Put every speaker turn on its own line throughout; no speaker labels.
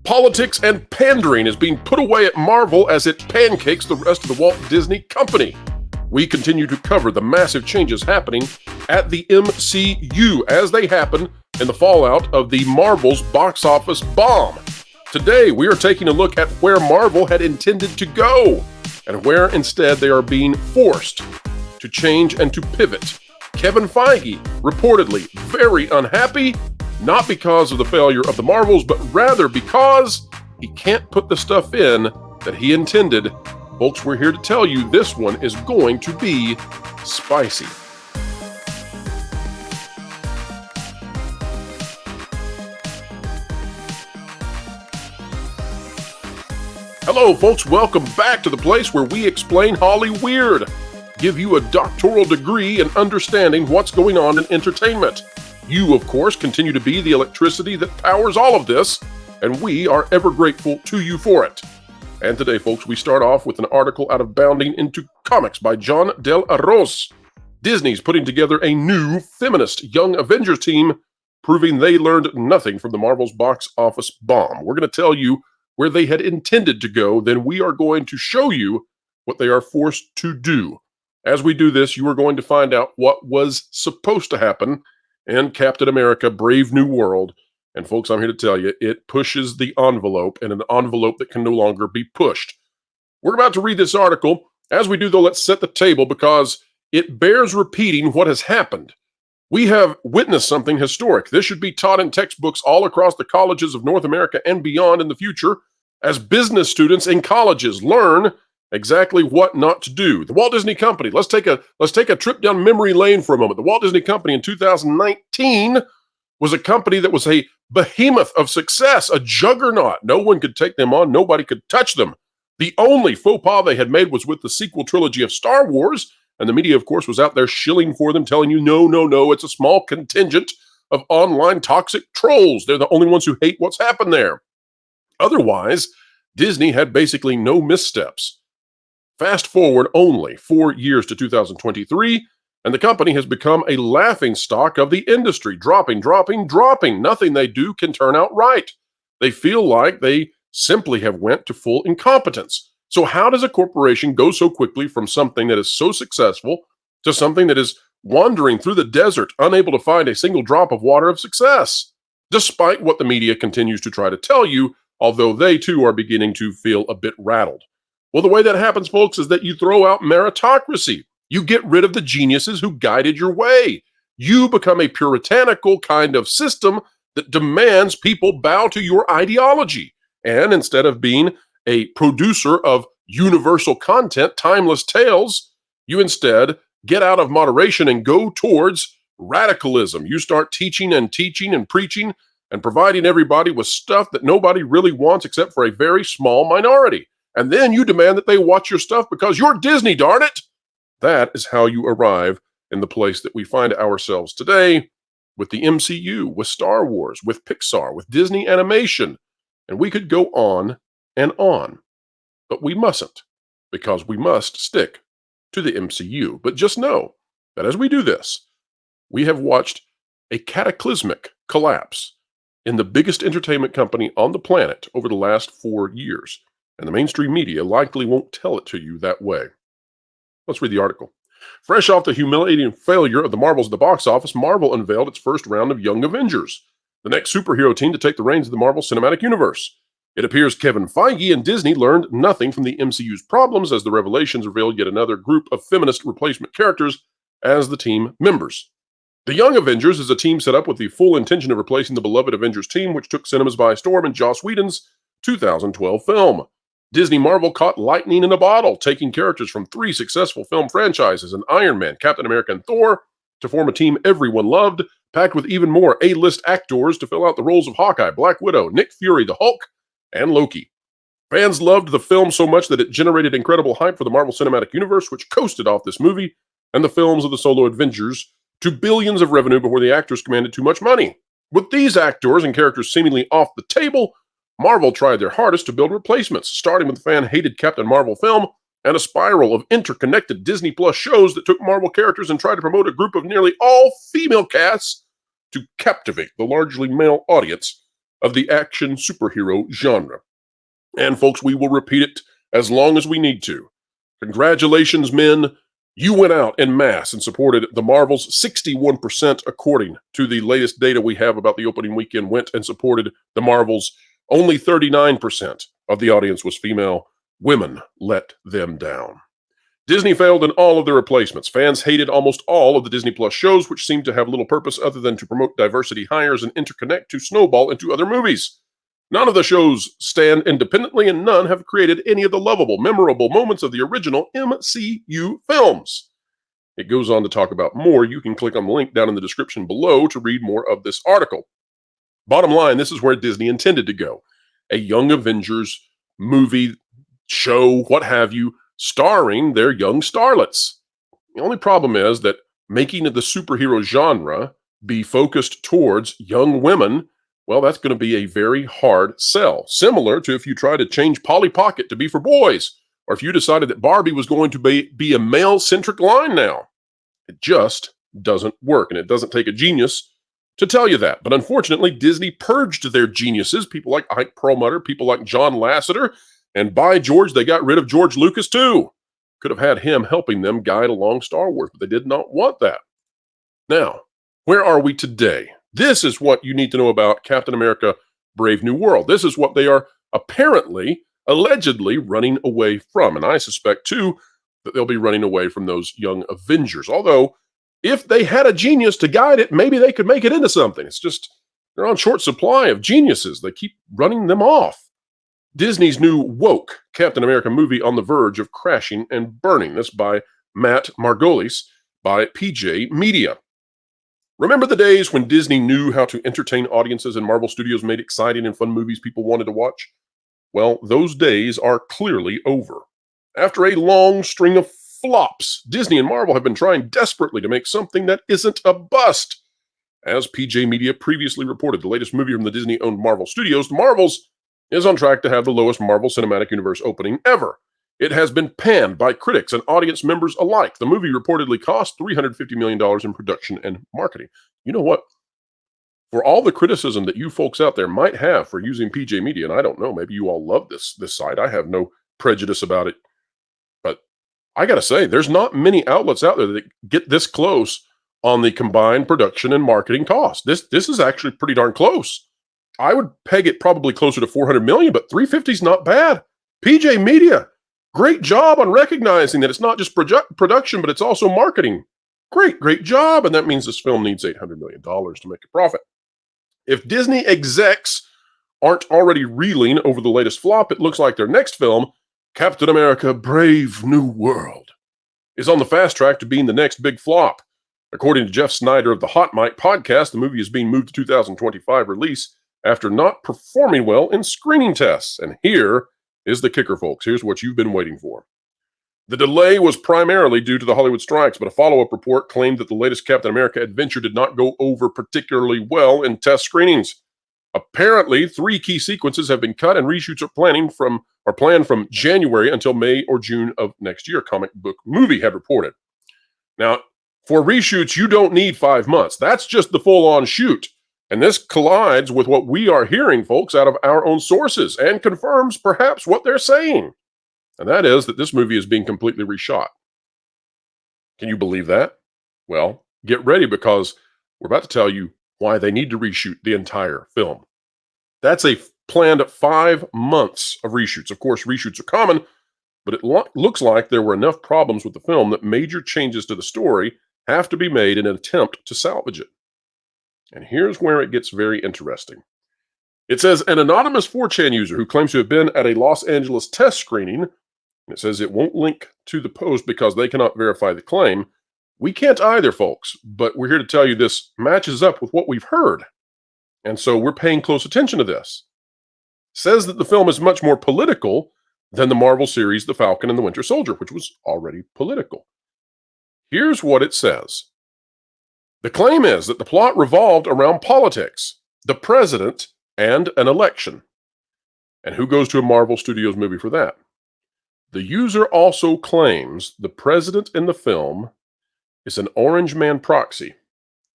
Politics and pandering is being put away at Marvel as it pancakes the rest of the Walt Disney Company. We continue to cover the massive changes happening at the MCU as they happen in the fallout of the Marvel's box office bomb. Today, we are taking a look at where Marvel had intended to go and where instead they are being forced to change and to pivot. Kevin Feige reportedly very unhappy, not because of the failure of the Marvels, but rather because he can't put the stuff in that he intended. Folks, we're here to tell you this one is going to be spicy. Hello, folks. Welcome back to the place where we explain Holly Weird, give you a doctoral degree in understanding what's going on in entertainment. You, of course, continue to be the electricity that powers all of this, and we are ever grateful to you for it. And today, folks, we start off with an article out of Bounding into Comics by John Del Arroz. Disney's putting together a new feminist Young Avengers team, proving they learned nothing from the Marvel's box office bomb. We're going to tell you where they had intended to go, then we are going to show you what they are forced to do. As we do this, you are going to find out what was supposed to happen in Captain America: Brave New World. And folks, I'm here to tell you, it pushes the envelope, and an envelope that can no longer be pushed. We're about to read this article. As we do, though, let's set the table because it bears repeating what has happened. We have witnessed something historic. This should be taught in textbooks all across the colleges of North America and beyond in the future, as business students in colleges learn exactly what not to do. The Walt Disney Company, let's take a trip down memory lane for a moment. The Walt Disney Company in 2019 was a company that was a behemoth of success, a juggernaut. No one could take them on. Nobody could touch them. The only faux pas they had made was with the sequel trilogy of Star Wars, and the media, of course, was out there shilling for them, telling you, no, it's a small contingent of online toxic trolls. They're the only ones who hate what's happened there. Otherwise, Disney had basically no missteps. Fast forward only 4 years to 2023, and the company has become a laughingstock of the industry, dropping. Nothing they do can turn out right. They feel like they simply have went to full incompetence. So how does a corporation go so quickly from something that is so successful to something that is wandering through the desert, unable to find a single drop of water of success, despite what the media continues to try to tell you, although they too are beginning to feel a bit rattled? Well, the way that happens, folks, is that you throw out meritocracy. You get rid of the geniuses who guided your way. You become a puritanical kind of system that demands people bow to your ideology. And instead of being a producer of universal content, timeless tales, you instead get out of moderation and go towards radicalism. You start teaching and preaching and providing everybody with stuff that nobody really wants except for a very small minority. And then you demand that they watch your stuff because you're Disney, darn it! That is how you arrive in the place that we find ourselves today with the MCU, with Star Wars, with Pixar, with Disney Animation. And we could go on and on. But we mustn't, because we must stick to the MCU. But just know that as we do this, we have watched a cataclysmic collapse in the biggest entertainment company on the planet over the last 4 years. And the mainstream media likely won't tell it to you that way. Let's read the article. Fresh off the humiliating failure of the Marvels at the box office, Marvel unveiled its first round of Young Avengers, the next superhero team to take the reins of the Marvel Cinematic Universe. It appears Kevin Feige and Disney learned nothing from the MCU's problems as the revelations revealed yet another group of feminist replacement characters as the team members. The Young Avengers is a team set up with the full intention of replacing the beloved Avengers team, which took cinemas by storm in Joss Whedon's 2012 film. Disney Marvel caught lightning in a bottle, taking characters from 3 successful film franchises in Iron Man, Captain America, and Thor to form a team everyone loved, packed with even more A-list actors to fill out the roles of Hawkeye, Black Widow, Nick Fury, the Hulk, and Loki. Fans loved the film so much that it generated incredible hype for the Marvel Cinematic Universe, which coasted off this movie and the films of the solo Avengers to billions of revenue before the actors commanded too much money. With these actors and characters seemingly off the table, Marvel tried their hardest to build replacements, starting with the fan-hated Captain Marvel film and a spiral of interconnected Disney Plus shows that took Marvel characters and tried to promote a group of nearly all female casts to captivate the largely male audience of the action superhero genre. And folks, we will repeat it as long as we need to. Congratulations, men. You went out en masse and supported the Marvels. 61%, according to the latest data we have about the opening weekend, went and supported the Marvels. Only 39% of the audience was female. Women let them down. Disney failed in all of their replacements. Fans hated almost all of the Disney Plus shows, which seemed to have little purpose other than to promote diversity hires and interconnect to snowball into other movies. None of the shows stand independently, and none have created any of the lovable, memorable moments of the original MCU films. It goes on to talk about more. You can click on the link down in the description below to read more of this article. Bottom line, this is where Disney intended to go. A Young Avengers movie, show, what have you, starring their young starlets. The only problem is that making the superhero genre be focused towards young women, well, that's going to be a very hard sell. Similar to if you try to change Polly Pocket to be for boys, or if you decided that Barbie was going to be a male-centric line now. It just doesn't work, and it doesn't take a genius to tell you that. But unfortunately, Disney purged their geniuses, people like Ike Perlmutter, people like John Lasseter, and by George, they got rid of George Lucas too. Could have had him helping them guide along Star Wars, but they did not want that. Now, where are we today? This is what you need to know about Captain America: Brave New World. This is what they are apparently, allegedly running away from. And I suspect, too, that they'll be running away from those Young Avengers. Although, if they had a genius to guide it, maybe they could make it into something. It's just, they're on short supply of geniuses. They keep running them off. Disney's new woke Captain America movie on the verge of crashing and burning. This by Matt Margolis by PJ Media. Remember the days when Disney knew how to entertain audiences and Marvel Studios made exciting and fun movies people wanted to watch? Well, those days are clearly over. After a long string of flops, Disney and Marvel have been trying desperately to make something that isn't a bust. As PJ Media previously reported, the latest movie from the Disney-owned Marvel Studios, The Marvels, is on track to have the lowest Marvel Cinematic Universe opening ever. It has been panned by critics and audience members alike. The movie reportedly cost $350 million in production and marketing. You know what? For all the criticism that you folks out there might have for using PJ Media, and I don't know, maybe you all love this site. I have no prejudice about it. But I got to say, there's not many outlets out there that get this close on the combined production and marketing cost. This is actually pretty darn close. I would peg it probably closer to 400 million, but 350 is not bad. PJ Media, great job on recognizing that it's not just production, but it's also marketing. Great job. And that means this film needs $800 million to make a profit. If Disney execs aren't already reeling over the latest flop, it looks like their next film, Captain America: Brave New World, is on the fast track to being the next big flop. According to Jeff Snyder of the Hot Mic podcast, the movie is being moved to 2025 release after not performing well in screening tests. And here is the kicker, folks. Here's what you've been waiting for. The delay was primarily due to the Hollywood strikes, but a follow-up report claimed that the latest Captain America adventure did not go over particularly well in test screenings. Apparently, 3 key sequences have been cut, and reshoots are planned from January until May or June of next year, Comic Book Movie had reported. Now, for reshoots, you don't need 5 months. That's just the full-on shoot. And this collides with what we are hearing, folks, out of our own sources, and confirms perhaps what they're saying. And that is that this movie is being completely reshot. Can you believe that? Well, get ready, because we're about to tell you why they need to reshoot the entire film. That's a planned 5 months of reshoots. Of course, reshoots are common, but it looks like there were enough problems with the film that major changes to the story have to be made in an attempt to salvage it. And here's where it gets very interesting. It says an anonymous 4chan user who claims to have been at a Los Angeles test screening, and it says it won't link to the post because they cannot verify the claim. We can't either, folks, but we're here to tell you this matches up with what we've heard. And so we're paying close attention to this. It says that the film is much more political than the Marvel series The Falcon and the Winter Soldier, which was already political. Here's what it says. The claim is that the plot revolved around politics, the president, and an election. And who goes to a Marvel Studios movie for that? The user also claims the president in the film is an Orange Man proxy,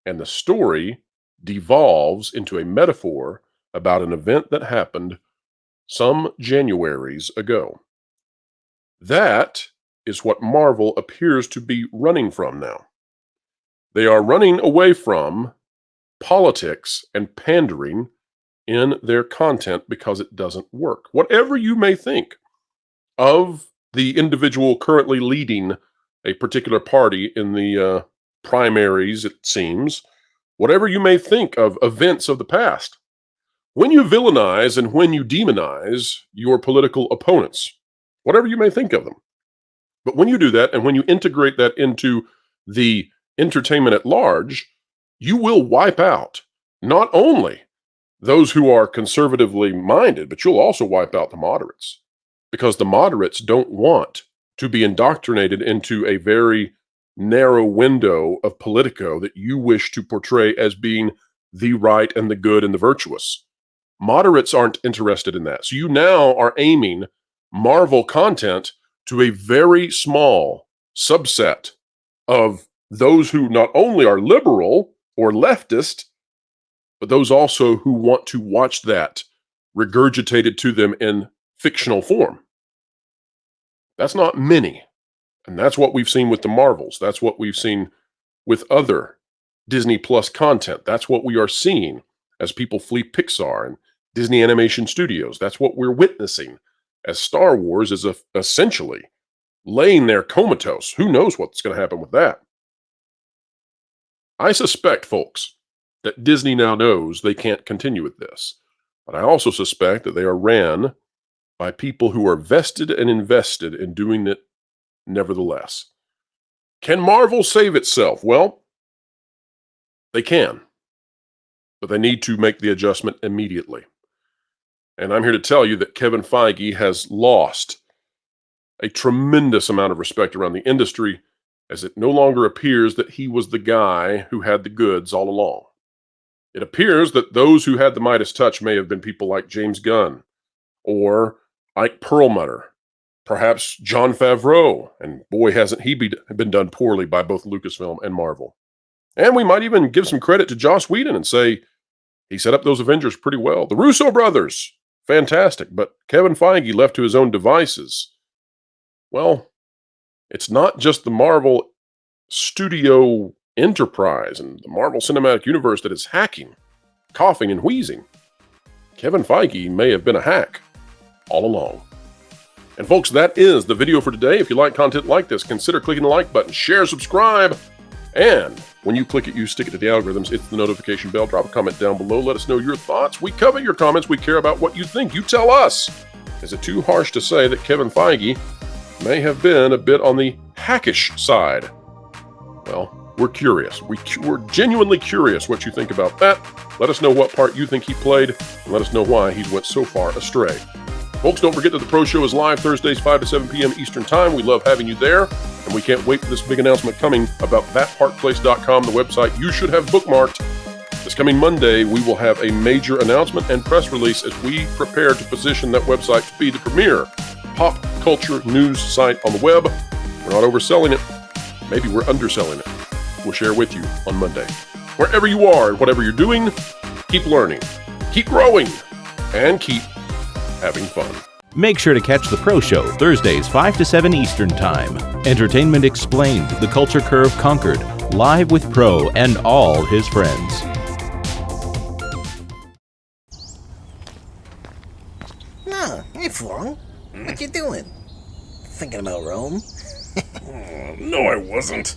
and the story devolves into a metaphor about an event that happened some Januaries ago. That is what Marvel appears to be running from now. They are running away from politics and pandering in their content because it doesn't work. Whatever you may think of the individual currently leading a particular party in the primaries, it seems, whatever you may think of events of the past, when you villainize and when you demonize your political opponents, whatever you may think of them, but when you do that and when you integrate that into the entertainment at large, you will wipe out not only those who are conservatively minded, but you'll also wipe out the moderates, because the moderates don't want to be indoctrinated into a very narrow window of Politico that you wish to portray as being the right and the good and the virtuous. Moderates aren't interested in that. So you now are aiming Marvel content to a very small subset of those who not only are liberal or leftist, but those also who want to watch that regurgitated to them in fictional form. That's not many. And that's what we've seen with the Marvels. That's what we've seen with other Disney Plus content. That's what we are seeing as people flee Pixar and Disney Animation Studios. That's what we're witnessing as Star Wars is essentially laying there comatose. Who knows what's going to happen with that? I suspect, folks, that Disney now knows they can't continue with this. But I also suspect that they are ran by people who are vested and invested in doing it nevertheless. Can Marvel save itself? Well, they can. But they need to make the adjustment immediately. And I'm here to tell you that Kevin Feige has lost a tremendous amount of respect around the industry, as it no longer appears that he was the guy who had the goods all along. It appears that those who had the Midas touch may have been people like James Gunn or Ike Perlmutter, perhaps Jon Favreau, and boy, hasn't he been done poorly by both Lucasfilm and Marvel. And we might even give some credit to Joss Whedon and say he set up those Avengers pretty well. The Russo brothers, fantastic, but Kevin Feige left to his own devices. Well, it's not just the Marvel studio enterprise and the Marvel Cinematic Universe that is hacking, coughing, and wheezing. Kevin Feige may have been a hack all along. And folks, that is the video for today. If you like content like this, consider clicking the like button, share, subscribe, and when you click it, you stick it to the algorithms, hit the notification bell, drop a comment down below, let us know your thoughts. We covet your comments, we care about what you think. You tell us. Is it too harsh to say that Kevin Feige may have been a bit on the hackish side? Well, we're curious. We're genuinely curious what you think about that. Let us know what part you think he played, and let us know why he went so far astray. Folks, don't forget that the Pro Show is live Thursdays, 5 to 7 p.m. Eastern Time. We love having you there, and we can't wait for this big announcement coming about thatparkplace.com, the website you should have bookmarked. This coming Monday, we will have a major announcement and press release as we prepare to position that website to be the premier pop culture news site on the web. We're not overselling it. Maybe we're underselling it. We'll share with you on Monday. Wherever you are and whatever you're doing, keep learning, keep growing, and keep having fun.
Make sure to catch the Pro Show Thursdays 5 to 7 Eastern Time. Entertainment Explained, The Culture Curve Conquered, live with Pro and all his friends.
No, hey Florel, what you doing? Thinking about Rome?
No, I wasn't.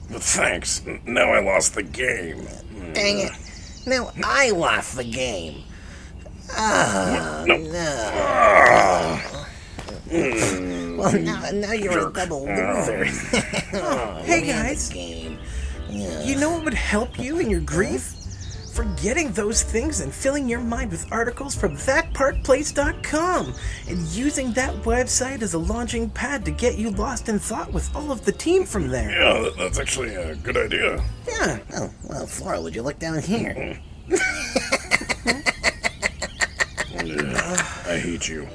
But thanks. Now I lost the game.
Dang it. Now I lost the game. Oh, no. Well, now you're a double loser.
Hey guys, you know what would help you in your grief? Forgetting those things and filling your mind with articles from thatparkplace.com and using that website as a launching pad to get you lost in thought with all of the team from there.
Yeah, that's actually a good idea.
Yeah. Oh, well, Flora, would you look down here?
I hate you.